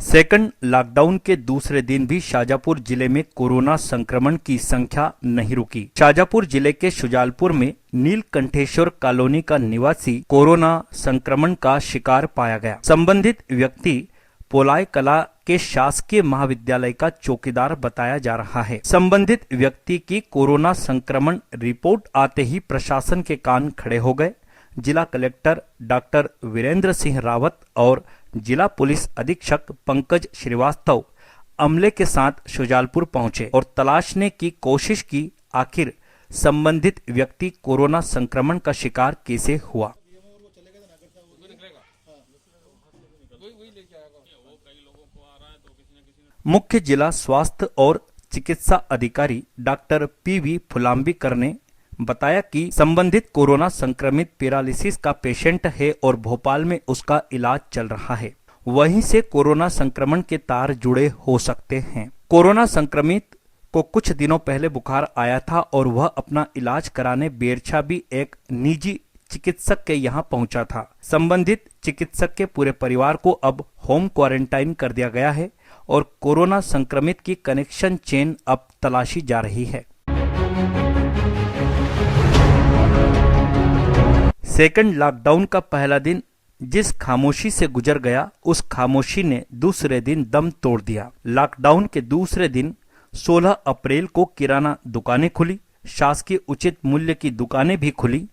Second lockdown के दूसरे दिन भी शाजापुर जिले में कोरोना संक्रमण की संख्या नहीं रुकी। शाजापुर जिले के शुजालपुर में नीलकंठेश्वर कॉलोनी का निवासी कोरोना संक्रमण का शिकार पाया गया। संबंधित व्यक्ति पोलाय कला के शासकीय महाविद्यालय का चौकीदार बताया जा रहा है। संबंधित व्यक्ति की कोरोना संक्रमण रिपोर्ट आते ही प्रशासन के कान खड़े हो गए। जिला कलेक्टर डॉक्टर वीरेंद्र सिंह रावत और जिला पुलिस अधीक्षक पंकज श्रीवास्तव अमले के साथ शुजालपुर पहुंचे और तलाशने की कोशिश की आखिर संबंधित व्यक्ति कोरोना संक्रमण का शिकार कैसे हुआ। मुख्य जिला स्वास्थ्य और चिकित्सा अधिकारी डॉक्टर पीवी फुलांबीकर ने बताया कि संबंधित कोरोना संक्रमित पैरालिसिस का पेशेंट है और भोपाल में उसका इलाज चल रहा है। वहीं से कोरोना संक्रमण के तार जुड़े हो सकते हैं। कोरोना संक्रमित को कुछ दिनों पहले बुखार आया था और वह अपना इलाज कराने बेरछा भी एक निजी चिकित्सक के यहां पहुंचा था। संबंधित चिकित्सक के पूरे परिवार को अब होम क्वारंटाइन कर दिया गया है और कोरोना संक्रमित की कनेक्शन चेन अब तलाशी जा रही है। सेकंड लॉकडाउन का पहला दिन जिस खामोशी से गुजर गया, उस खामोशी ने दूसरे दिन दम तोड़ दिया। लॉकडाउन के दूसरे दिन 16 अप्रैल को किराना दुकानें खुली, शासकीय उचित मूल्य की दुकानें भी खुली,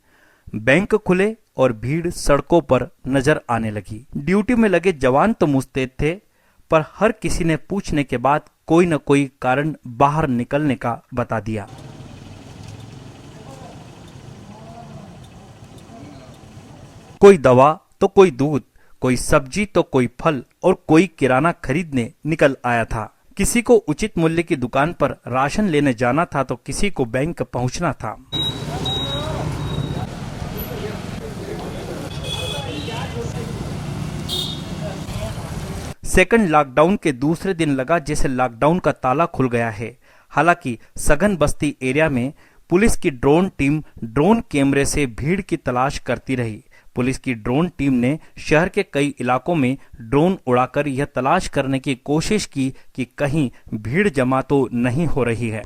बैंक खुले और भीड़ सड़कों पर नजर आने लगी। ड्यूटी में लगे जवान तो मुस्तैद थे, पर हर किसी ने पूछने के बाद कोई न कोई कारण बाहर निकलने का बता दिया। कोई दवा तो कोई दूध, कोई सब्जी तो कोई फल और कोई किराना खरीदने निकल आया था। किसी को उचित मूल्य की दुकान पर राशन लेने जाना था तो किसी को बैंक पहुंचना था। सेकंड लॉकडाउन के दूसरे दिन लगा जैसे लॉकडाउन का ताला खुल गया है। हालांकि सघन बस्ती एरिया में पुलिस की ड्रोन टीम ड्रोन कैमरे से भीड़ की तलाश करती रही। पुलिस की ड्रोन टीम ने शहर के कई इलाकों में ड्रोन उड़ाकर यह तलाश करने की कोशिश की कि कहीं भीड़ जमा तो नहीं हो रही है।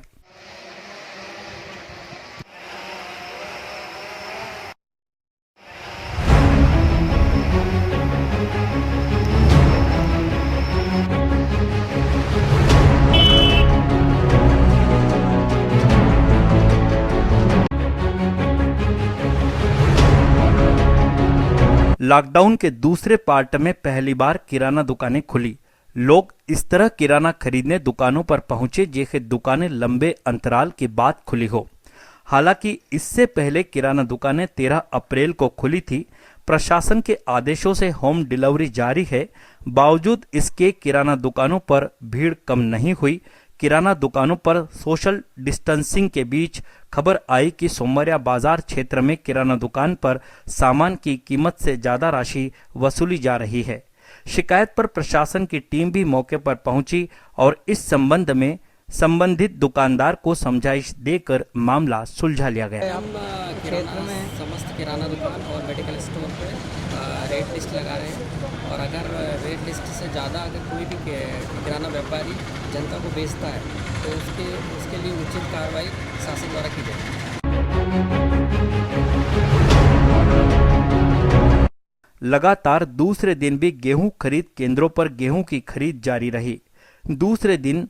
लॉकडाउन के दूसरे पार्ट में पहली बार किराना दुकानें खुली। लोग इस तरह किराना खरीदने दुकानों पर पहुंचे जैसे दुकानें लंबे अंतराल के बाद खुली हो। हालांकि इससे पहले किराना दुकानें 13 अप्रैल को खुली थी। प्रशासन के आदेशों से होम डिलीवरी जारी है, बावजूद इसके किराना दुकानों पर भीड़ कम नहीं हुई। किराना दुकानों पर सोशल डिस्टेंसिंग के बीच खबर आई कि सोमवारिया बाजार क्षेत्र में किराना दुकान पर सामान की कीमत से ज्यादा राशि वसूली जा रही है। शिकायत पर प्रशासन की टीम भी मौके पर पहुंची और इस संबंध में संबंधित दुकानदार को समझाइश देकर मामला सुलझा लिया गया। हम क्षेत्र में समस्त किराना दुकान और मेडिकल स्टोर पे रेट लिस्ट लगा रहे हैं और अगर रेट लिस्ट से ज़्यादा अगर कोई भी किराना व्यापारी जनता को बेचता है तो उसके लिए उचित कार्रवाई शासन द्वारा की जाएगी। लगातार दूसरे दिन भी गेहूं खरीद केंद्रों पर गेहूं की खरीद जारी रही। दूसरे दिन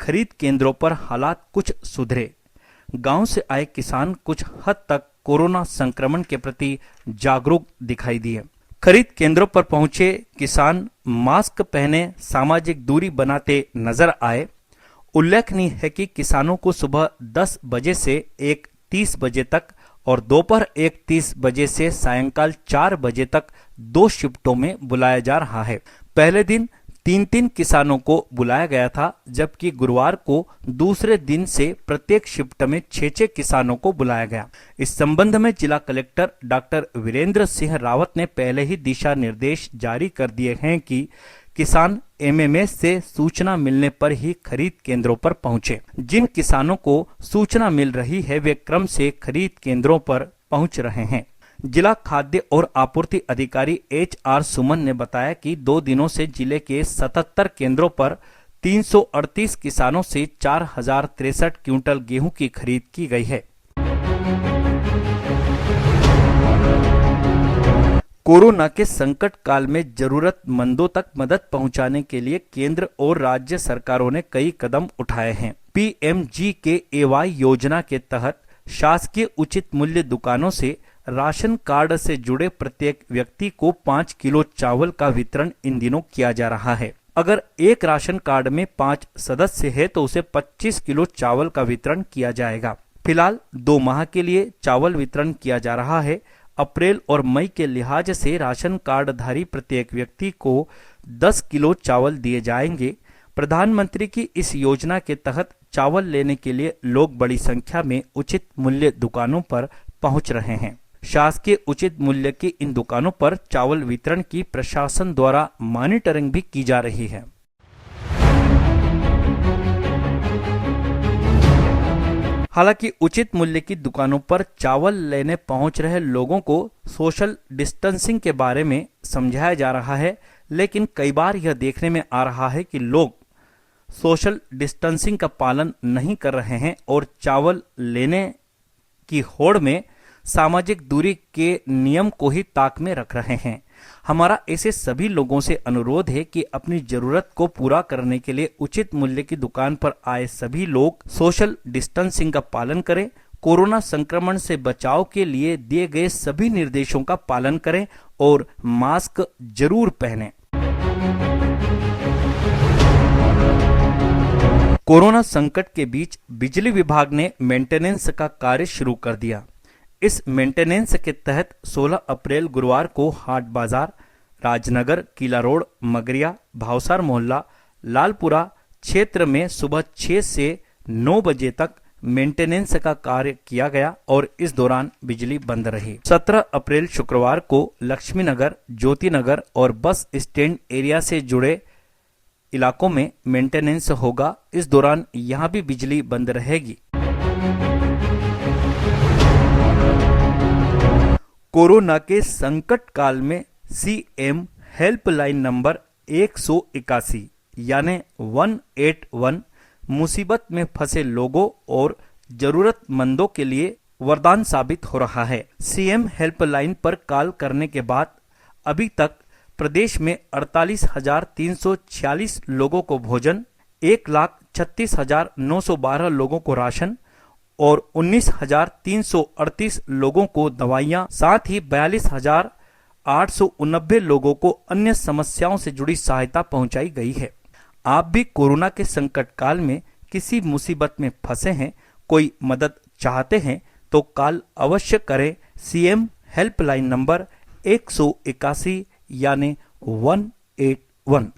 खरीद केंद्रों पर हालात कुछ सुधरे। गांव से आए किसान कुछ हद तक कोरोना संक्रमण के प्रति जागरूक दिखाई दिए। खरीद केंद्रों पर पहुंचे किसान मास्क पहने सामाजिक दूरी बनाते नजर आए। उल्लेखनीय है कि किसानों को सुबह 10 बजे से 1:30 बजे तक और दोपहर 1:30 बजे से सायंकाल 4 बजे तक 2 शिफ्टों में बुलाया जा रहा है। पहले दिन 3 किसानों को बुलाया गया था, जबकि गुरुवार को दूसरे दिन से प्रत्येक शिफ्ट में 6 किसानों को बुलाया गया। इस संबंध में जिला कलेक्टर डॉक्टर वीरेंद्र सिंह रावत ने पहले ही दिशा निर्देश जारी कर दिए हैं कि किसान एमएमएस से सूचना मिलने पर ही खरीद केंद्रों पर पहुंचे। जिन किसानों को सूचना मिल रही है वे क्रम से खरीद केंद्रों पर पहुंच रहे हैं। जिला खाद्य और आपूर्ति अधिकारी HR सुमन ने बताया कि 2 दिनों से जिले के 77 केंद्रों पर 338 किसानों से 4063 क्विंटल गेहूं की खरीद की गई है। कोरोना के संकट काल में जरूरतमंदों तक मदद पहुंचाने के लिए केंद्र और राज्य सरकारों ने कई कदम उठाए हैं। PMGKAY योजना के तहत शासकीय उचित मूल्य दुकानों से राशन कार्ड से जुड़े प्रत्येक व्यक्ति को 5 किलो चावल का वितरण इन दिनों किया जा रहा है। अगर एक राशन कार्ड में 5 सदस्य है तो उसे 25 किलो चावल का वितरण किया जाएगा। फिलहाल 2 माह के लिए चावल वितरण किया जा रहा है। अप्रैल और मई के लिहाज से राशन कार्डधारी प्रत्येक व्यक्ति को 10 किलो चावल दिए जाएंगे। प्रधानमंत्री की इस योजना के तहत चावल लेने के लिए लोग बड़ी संख्या में उचित मूल्य दुकानों पर पहुंच रहे हैं। शासकीय उचित मूल्य की इन दुकानों पर चावल वितरण की प्रशासन द्वारा मॉनिटरिंग भी की जा रही है। हालांकि उचित मूल्य की दुकानों पर चावल लेने पहुंच रहे लोगों को सोशल डिस्टेंसिंग के बारे में समझाया जा रहा है, लेकिन कई बार यह देखने में आ रहा है कि लोग सोशल डिस्टेंसिंग का पालन नहीं कर रहे हैं और चावल लेने की होड़ में सामाजिक दूरी के नियम को ही ताक में रख रहे हैं। हमारा ऐसे सभी लोगों से अनुरोध है कि अपनी जरूरत को पूरा करने के लिए उचित मूल्य की दुकान पर आए सभी लोग सोशल डिस्टेंसिंग का पालन करें। कोरोना संक्रमण से बचाव के लिए दिए गए सभी निर्देशों का पालन करें और मास्क जरूर पहनें। कोरोना संकट के बीच बिजली विभाग ने मेंटेनेंस का कार्य शुरू कर दिया। इस मेंटेनेंस के तहत 16 अप्रैल गुरुवार को हाट बाजार, राजनगर, किला रोड, मगरिया, भावसार मोहल्ला, लालपुरा क्षेत्र में सुबह 6 से 9 बजे तक मेंटेनेंस का कार्य किया गया और इस दौरान बिजली बंद रही। 17 अप्रैल शुक्रवार को लक्ष्मी नगर, ज्योति नगर और बस स्टैंड एरिया से जुड़े इलाकों में मेंटेनेंस होगा। इस दौरान यहां भी बिजली बंद रहेगी। कोरोना के संकट काल में CM हेल्पलाइन नंबर 181 यानी 181 मुसीबत में फंसे लोगों और जरूरतमंदों के लिए वरदान साबित हो रहा है। CM हेल्पलाइन पर कॉल करने के बाद अभी तक प्रदेश में 48,346 लोगों को भोजन, 1,36,912 लोगों को राशन और 19,338 लोगों को दवाइयां, साथ ही 42,889 लोगों को अन्य समस्याओं से जुड़ी सहायता पहुंचाई गई है। आप भी कोरोना के संकट काल में किसी मुसीबत में फंसे हैं, कोई मदद चाहते हैं तो कॉल अवश्य करें CM हेल्पलाइन नंबर 181 यानी 181।